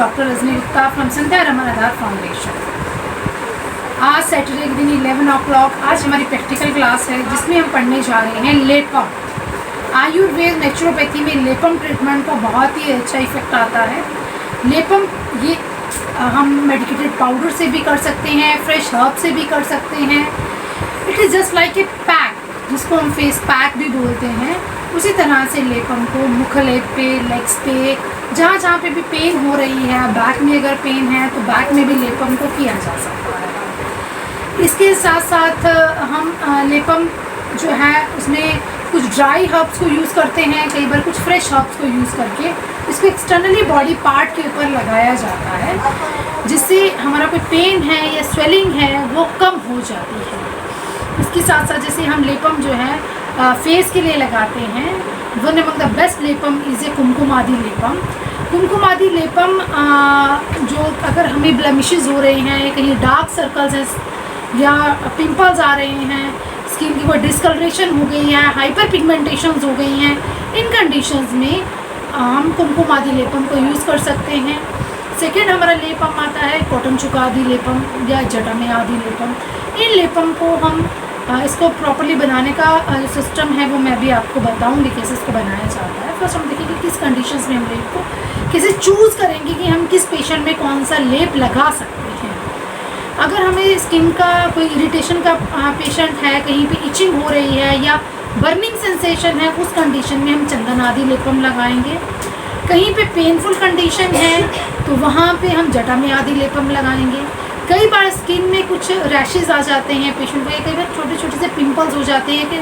Doctor Rajni Gupta from Sandhya Raman Aadhaar foundation. आज Saturday के दिन 11 o'clock आज हमारी प्रैक्टिकल क्लास है जिसमें हम पढ़ने जा रहे हैं लेपम। आयुर्वेद नेचुरोपैथी में लेपम ट्रीटमेंट का बहुत ही अच्छा इफेक्ट आता है। लेपम ये हम मेडिकेटेड पाउडर से भी कर सकते हैं, फ्रेश हर्ब से भी कर सकते हैं। It is just like a pack, जिसको हम फेस पैक भी बोलते हैं। उसी तरह से लेपम को मुख लेप पे, लेग्स पे, जहाँ जहाँ पे भी पेन हो रही है, बैक में अगर पेन है तो बैक में भी लेपम को किया जा सकता है। इसके साथ साथ हम लेपम जो है उसमें कुछ ड्राई हर्ब्स को यूज़ करते हैं, कई बार कुछ फ्रेश हर्ब्स को यूज़ करके इसको एक्सटर्नली बॉडी पार्ट के ऊपर लगाया जाता है, जिससे हमारा कोई पेन है या स्वेलिंग है वो कम हो जाती है। इसके साथ साथ जैसे हम लेपम जो है फेस के लिए लगाते हैं, one among the best lepam is a Kumkumadi lepam. Kumkumadi lepam जो अगर हमें ब्लेमिशेस हो रहे हैं, कहीं डार्क सर्कल्स हैं या पिंपल्स आ रहे हैं, स्किन की कोई डिस्कलरेशन हो गई है, हाइपर पिगमेंटेशंस हो गई हैं, इन कंडीशंस में हम कुमकुमादि लेपम को यूज़ कर सकते हैं। सेकेंड हमारा लेपम आता है कॉटन चुकादि लेपम या जटामे आदि लेपम। इन लेपम को हम इसको प्रॉपर्ली बनाने का जो सिस्टम है वो मैं भी आपको बताऊंगी कैसे इसको बनाया जाता है। फर्स्ट हम देखेंगे किस कंडीशंस में हम लेप को कैसे चूज़ करेंगे कि हम किस पेशेंट में कौन सा लेप लगा सकते हैं। अगर हमें स्किन का कोई इरिटेशन का पेशेंट है, कहीं पे इचिंग हो रही है या बर्निंग सेंसेशन है, उस कंडीशन में हम चंदन आदि लेपम लगाएंगे। कहीं पे पेनफुल कंडीशन है तो वहाँ पे हम जटामे आदि लेपम लगाएंगे। कई बार स्किन में कुछ रैशेस आ जाते हैं पेशेंट को, कई बार छोटे छोटे से पिंपल्स हो जाते हैं कि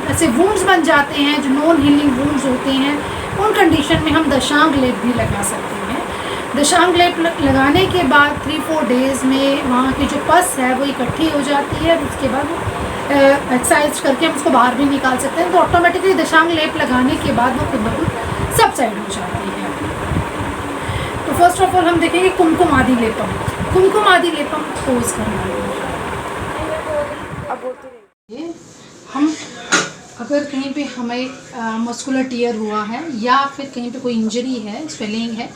ऐसे वुंड्स बन जाते हैं जो नॉन हीलिंग वुंड्स होते हैं। उन कंडीशन में हम दशांग लेप भी लगा सकते हैं। दशांग लेप लगाने के बाद 3-4 डेज़ में वहाँ की जो पस है वो इकट्ठी हो जाती है। उसके बाद एक्सरसाइज करके हम उसको बाहर भी निकाल सकते हैं, तो ऑटोमेटिकली दशांग लेप लगाने के बाद वो खुद ब खुद सबसाइड हो जाती है। तो फर्स्ट ऑफ ऑल हम देखेंगे कुमकुमादि लेपम। कुमकुमादि लेपम पोज करना है। हम अगर कहीं पे हमें मस्कुलर टीयर हुआ है या फिर कहीं पे कोई इंजरी है, स्वेलिंग है,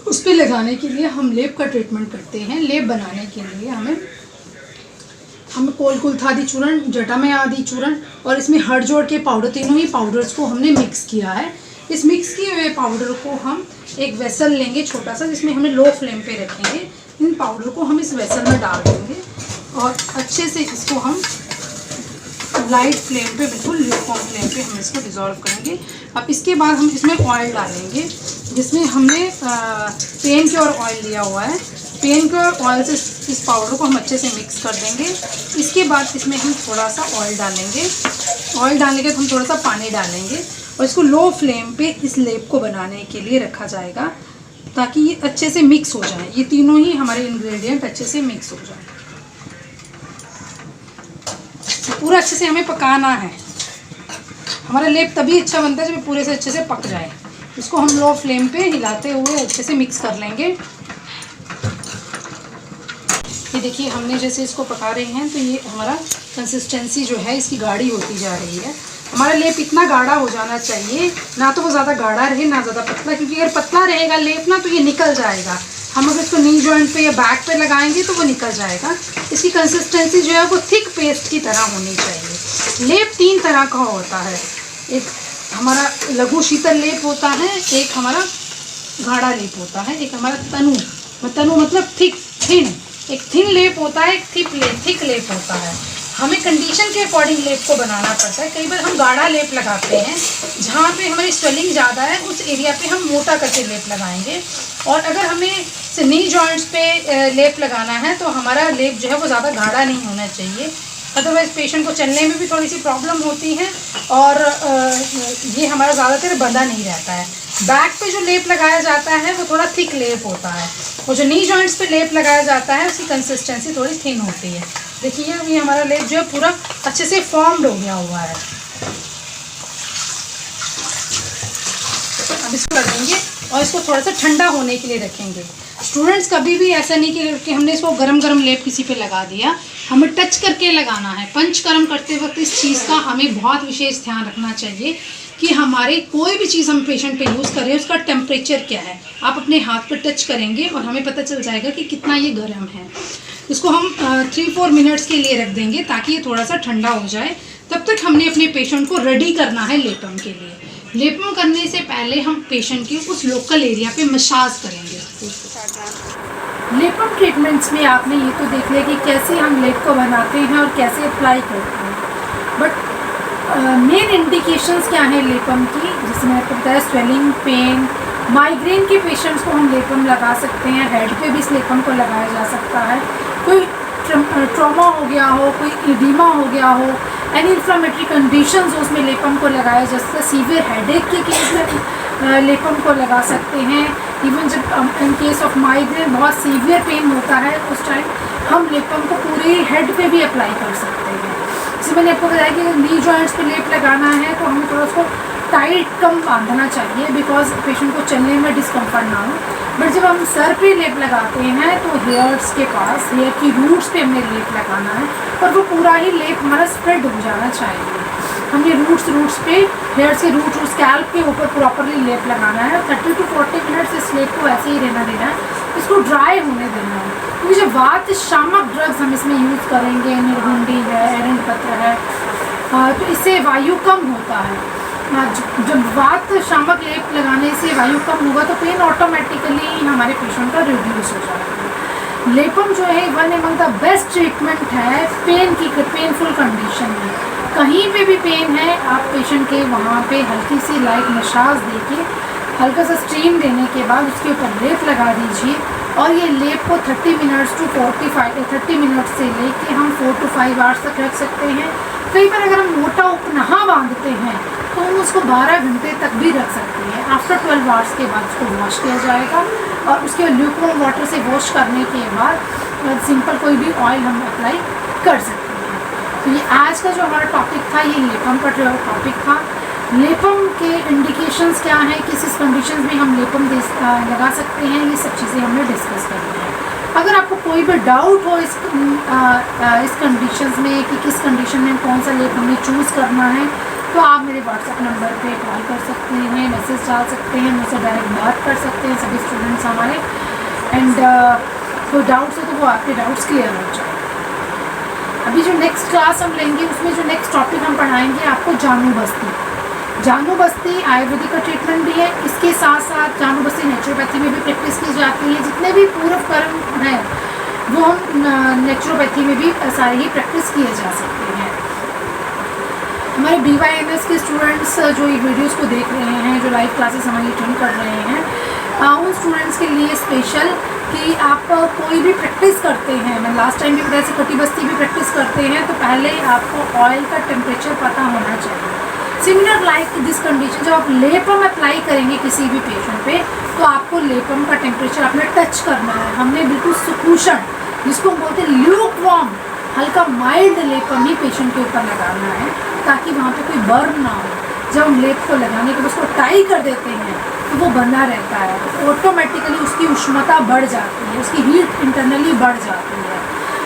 उस पर लगाने के लिए हम लेप का ट्रीटमेंट करते हैं। लेप बनाने के लिए हमें कोलकुल्थादि चूर्ण, जटामे आदि चूर्ण और इसमें हड़जोड़ के पाउडर, तीनों ही पाउडर्स को हमने मिक्स किया है। इस मिक्स किए हुए पाउडर को हम एक वेसल लेंगे छोटा सा, जिसमें हमें लो फ्लेम पे रखेंगे। इन पाउडर को हम इस वेसल में डाल देंगे और अच्छे से इसको हम लाइट फ्लेम पे, बिल्कुल ल्यूकवार्म फ्लेम पे हम इसको डिज़ोल्व करेंगे। अब इसके बाद हम इसमें ऑयल डालेंगे, जिसमें हमने पेन क्योर ऑयल लिया हुआ है। पेन क्योर ऑयल से इस पाउडर को हम अच्छे से मिक्स कर देंगे। इसके बाद इसमें हम थोड़ा सा ऑयल डालेंगे। ऑयल डालने के बाद हम थोड़ा सा पानी डालेंगे और इसको लो फ्लेम पे इस लेप को बनाने के लिए रखा जाएगा, ताकि ये अच्छे से मिक्स हो जाए। ये तीनों ही हमारे इंग्रेडिएंट अच्छे से मिक्स हो जाए। पूरा अच्छे से हमें पकाना है। हमारा लेप तभी अच्छा बनता है जब पूरे से अच्छे से पक जाए। इसको हम लो फ्लेम पे हिलाते हुए अच्छे से मिक्स कर लेंगे। ये देखिए हमने जैसे इसको पका रहे हैं तो ये हमारा कंसिस्टेंसी जो है इसकी गाढ़ी होती जा रही है। हमारा लेप इतना गाढ़ा हो जाना चाहिए, ना तो वो ज़्यादा गाढ़ा रहे ना ज़्यादा पतला, क्योंकि अगर पतला रहेगा लेप ना तो ये निकल जाएगा। हम अगर इसको नी जॉइंट पे या बैक पे लगाएंगे तो वो निकल जाएगा। इसकी कंसिस्टेंसी जो है वो थिक पेस्ट की तरह होनी चाहिए। लेप 3 तरह का होता है। एक हमारा लघु शीतल लेप होता है, एक हमारा गाढ़ा लेप होता है, एक हमारा तनु मतलब थिन। एक थिन लेप होता है, एक थिक लेप होता है। हमें कंडीशन के अकॉर्डिंग लेप को बनाना पड़ता है। कई बार हम गाढ़ा लेप लगाते हैं, जहाँ पे हमारी स्वेलिंग ज़्यादा है उस एरिया पे हम मोटा करके लेप लगाएंगे। और अगर हमें नी जॉइंट्स पे लेप लगाना है तो हमारा लेप जो है वो ज़्यादा गाढ़ा नहीं होना चाहिए, अदरवाइज़ पेशेंट को चलने में भी थोड़ी सी प्रॉब्लम होती है और ये हमारा ज़्यादातर बंधा नहीं रहता है। बैक पे जो लेप लगाया जाता है वो थोड़ा थिक लेप होता है, और जो नी जॉइंट्स पे लेप लगाया जाता है उसकी कंसिस्टेंसी थोड़ी थिन होती है। देखिए अभी हमारा लेप जो है पूरा अच्छे से फॉर्म्ड हो गया हुआ है। अब इसको कर देंगे और इसको थोड़ा सा ठंडा होने के लिए रखेंगे। स्टूडेंट्स कभी भी ऐसा नहीं कि हमने इसको गरम लेप किसी पे लगा दिया, हमें टच करके लगाना है। पंचकर्म करते वक्त इस चीज़ का हमें बहुत विशेष ध्यान रखना चाहिए कि हमारे कोई भी चीज़ हम पेशेंट पे यूज़ कर रहे हैं उसका टेम्परेचर क्या है। आप अपने हाथ पर टच करेंगे और हमें पता चल जाएगा कि कितना ये गर्म है। इसको हम 3-4 मिनट्स के लिए रख देंगे ताकि ये थोड़ा सा ठंडा हो जाए। तब तक हमने अपने पेशेंट को रेडी करना है लेपम के लिए। लेपम करने से पहले हम पेशेंट की उस लोकल एरिया पे मसाज करेंगे। लेपम ट्रीटमेंट्स में आपने ये तो देख लिया कि कैसे हम लेप को बनाते हैं और कैसे अप्लाई करते हैं, बट मेन इंडिकेशंस क्या है लेपम की, जैसे मैंने आपको बताया स्वेलिंग, पेन, माइग्रेन के पेशेंट्स को हम लेपम लगा सकते हैं। हेड पे भी इस लेपम को लगाया जा सकता है। कोई ट्रॉमा हो गया हो, कोई इडीमा हो गया हो, एनी इन्फ्लामेटरी कंडीशंस हो, उसमें लेपम को लगाया जा सकता है। सीवियर हेडेक के केस में लेपम को लगा सकते हैं। इवन जब इन केस ऑफ माइग्रेन बहुत सीवियर पेन होता है उस टाइम हम लेपम को पूरे हेड पे भी अप्लाई कर सकते हैं। जैसे मैंने आपको बताया कि नी जॉइंट्स पे लेप लगाना है तो हमें थोड़ा उसको टाइट कम बांधना चाहिए बिकॉज पेशेंट को चलने में डिस्कम्फर्ट ना हो। बट जब हम सर पे लेप लगाते हैं तो हेयर्स के पास, हेयर की रूट्स पे हमें लेप लगाना है और वो पूरा ही लेप हमारा स्प्रेड हो जाना चाहिए। हमने रूट्स पे, हेयर्स के रूट्स और स्कैल्प के ऊपर प्रॉपरली लेप लगाना है। 30 to 40 मिनट्स इस लेप को ऐसे ही रहना देना है, इसको ड्राई होने देना है। क्योंकि जो वात शामक ड्रग्स हम इसमें यूज़ करेंगे, निर्गुंडी है, एरंड पत्र है, तो इससे वायु कम होता है। जब वात शामक लेप लगाने से वायु कम होगा तो पेन ऑटोमेटिकली हमारे पेशेंट का रिड्यूस हो जाएगा। लेपम जो है one among the best treatment है पेनफुल कंडीशन में। कहीं पे भी पेन है आप पेशेंट के वहाँ पे हल्की सी लाइट मसाज देके हल्का सा स्टीम देने के बाद उसके ऊपर लेप लगा दीजिए और ये लेप को 30 मिनट्स से लेके हम 4 to 5 आवर्स तक रख सकते हैं। कई बार अगर हम मोटा उपनहा बांधते हैं तो हम उसको 12 घंटे तक भी रख सकते हैं। आफ्टर 12 आवर्स के बाद उसको वॉश किया जाएगा और उसके ल्यूकवार्म वाटर से वॉश करने के बाद सिंपल कोई भी ऑयल हम अप्लाई कर सकते हैं। तो ये आज का जो हमारा टॉपिक था ये लेपम का टॉपिक था। लेपम के इंडिकेशंस क्या हैं, किस कंडीशन में हम लेपम लगा सकते हैं, ये सब चीज़ें हमने डिस्कस करनी है। अगर आपको कोई भी डाउट हो इस कंडीशंस में कि किस कंडीशन में कौन सा लेप हमें चूज़ करना है तो आप मेरे व्हाट्सएप नंबर पे कॉल कर सकते हैं, मैसेज डाल सकते हैं, मुझसे डायरेक्ट बात कर सकते हैं सभी स्टूडेंट्स हमारे। एंड कोई डाउट्स हो तो वो आपके डाउट्स क्लियर हो जाए। अभी जो नेक्स्ट क्लास हम लेंगे उसमें जो नेक्स्ट टॉपिक हम पढ़ाएंगे आपको जानू बस्ती आयुर्वेदिक का ट्रीटमेंट भी है। इसके साथ साथ जानू बस्ती नेचुरोपैथी में भी प्रैक्टिस की जाती है। जितने भी पूर्व कर्म हैं वो हम नेचुरोपैथी में भी सारे ही प्रैक्टिस किए जा सकते हैं। हमारे BYMS के स्टूडेंट्स जो ये वीडियोस को देख रहे हैं, जो लाइव क्लासेस हमारी अटेंड कर रहे हैं, उन स्टूडेंट्स के लिए स्पेशल कि आप कोई भी प्रैक्टिस करते हैं, मैं लास्ट टाइम भी बताया जैसे कटी बस्ती भी प्रैक्टिस करते हैं तो पहले आपको ऑयल का टेम्परेचर पता होना चाहिए। सिमिलर लाइक दिस कंडीशन, जब आप लेपम अप्लाई करेंगे किसी भी पेशेंट पे तो आपको लेपम का टेम्परेचर आपने टच करना है। हमने बिल्कुल सुकुशन, जिसको हम बोलते हैं ल्यूकवार्म, हल्का माइल्ड लेपम ही पेशेंट के ऊपर लगाना है ताकि वहाँ पे कोई बर्न ना हो। जब हम लेप को लगाने के बाद उसको टाई कर देते हैं तो वो बना रहता है, तो ऑटोमेटिकली उसकी उष्णता बढ़ जाती है, उसकी हीट इंटरनली बढ़ जाती है।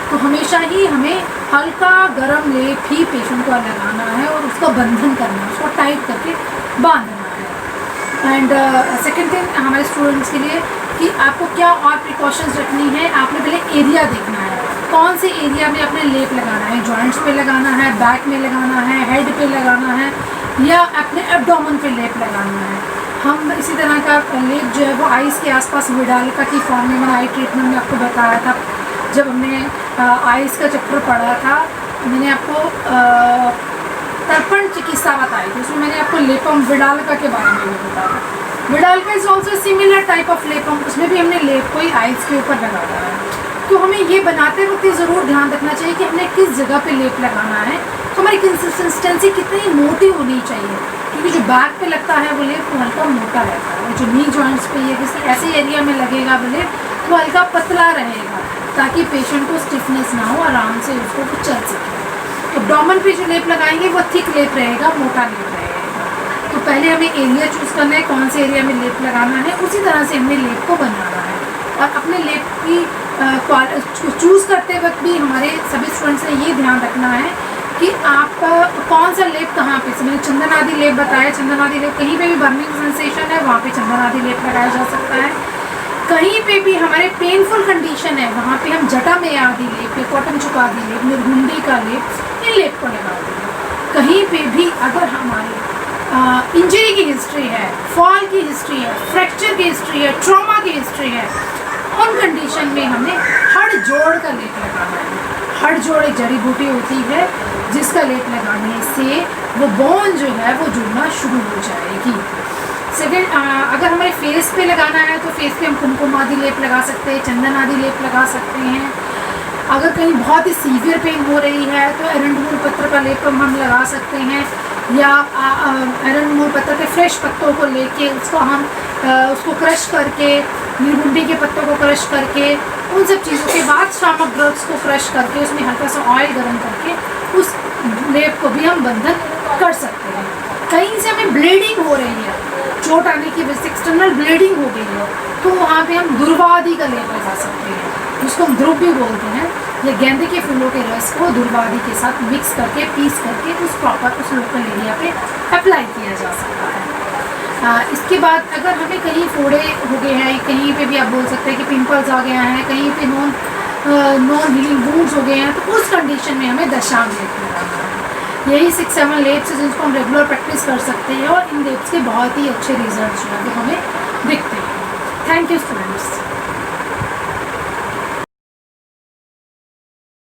तो हमेशा ही हमें हल्का गर्म लेप ही पेशेंट को लगाना है और उसका बंधन करना है, उसको टाइट करके बांधना है। एंड सेकेंड थिंग हमारे स्टूडेंट्स के लिए कि आपको क्या और प्रिकॉशंस रखनी है, आपने पहले एरिया देखना है, कौन से एरिया में आपने लेप लगाना है, जॉइंट्स पे लगाना है, बैक में लगाना है, हेड पे लगाना है या अपने एब्डोमेन पे लेप लगाना है। हम इसी तरह का लेप जो है वो आइज़ के आसपास विडालिका की फॉर्म में मैंने आई ट्रीटमेंट में आपको बताया था। जब हमने आइज़ का चैप्टर पढ़ा था मैंने आपको तर्पण चिकित्सा बताई थी, उसमें मैंने आपको लेपम विडालिका के बारे में भी बताया। Vidalika is also similar type of lepam, उसमें भी हमने लेप को ही आइज़ के ऊपर लगाया है। तो हमें ये बनाते वक्त ज़रूर ध्यान रखना चाहिए कि हमने किस जगह पे लेप लगाना है, तो हमारी कंसिस्टेंसी कितनी मोटी होनी चाहिए, क्योंकि जो बैक पे लगता है वो लेप वो हल्का मोटा रहता है, जो नी जॉइंट्स पे या किसी ऐसे एरिया में लगेगा वो लेप वो हल्का पतला रहेगा ताकि पेशेंट को स्टिफनेस ना हो, आराम से उसको वो चल सके। एब्डोमेन पे जो लेप लगाएंगे वो थिक लेप रहेगा, मोटा लेप रहेगा। तो पहले हमें एरिया चूज़ करना है, कौन से एरिया में लेप लगाना है, उसी तरह से हमें लेप को बनाना है। और अपने लेप की चूज़ करते वक्त भी हमारे सभी स्टूडेंट्स ने ये ध्यान रखना है कि आप कौन सा लेप कहाँ पे, मैंने चंदन आदि लेप बताया, चंदन आदि लेप कहीं पे भी बर्निंग सेंसेशन है वहाँ पे चंदन आदि लेप लगाया जा सकता है। कहीं पे भी हमारे पेनफुल कंडीशन है वहाँ पे हम जटा में आदि लेप या कॉटन चुका आदि लेप, निर्घुंडी का लेप, इन लेप को लगा देंगे। कहीं पे भी अगर हमारी इंजरी की हिस्ट्री है, फॉल की हिस्ट्री है, फ्रैक्चर की हिस्ट्री है, ट्रॉमा की हिस्ट्री है, उन कंडीशन में हमें हड़ जोड़ का लेप लगाना है। हड़ जोड़ एक जड़ी बूटी होती है जिसका लेप लगाने से वो बोन जो है वो जुड़ना शुरू हो जाएगी। सेकेंड, अगर हमारे फेस पे लगाना है तो फेस पे हम कुमकुम आदि लेप लगा सकते हैं, चंदन आदि लेप लगा सकते हैं। अगर कहीं बहुत ही सीवियर पेन हो रही है तो एरंडमूल पत्र का लेप हम लगा सकते हैं, या एरंडमूल पत्र के फ्रेश पत्तों को लेके उसको क्रश करके, निर्घुंडी के पत्तों को क्रश करके, उन सब चीज़ों के बाद स्टमक ड्रग्स को क्रश करके उसमें हल्का सा ऑयल गर्म करके उस लेप को भी हम बंधन कर सकते हैं। कहीं से हमें ब्लीडिंग हो रही है, चोट आने की वजह से एक्सटर्नल ब्लीडिंग हो गई है, तो वहाँ पे हम दुर्वादि का लेप लगा सकते हैं, जिसको हम ध्रुव भी बोलते हैं। ये गेंदे के फूलों के रस को दुर्वादि के साथ मिक्स करके, पीस करके उस लोकल एरिया पे अप्लाई किया जा सकता है। इसके बाद अगर हमें कहीं फोड़े हो गए हैं, कहीं पे भी आप बोल सकते हैं कि पिंपल्स आ गया है, कहीं पे नॉन हीलिंग वुंड्स हो गए हैं, तो उस कंडीशन में हमें दशांग लेप लगाना है। यही 6-7 लेप्स हैं जिनको हम रेगुलर प्रैक्टिस कर सकते हैं और इन लेप्स के बहुत ही अच्छे रिजल्ट जो है वो हमें दिखते हैं। Thank you students.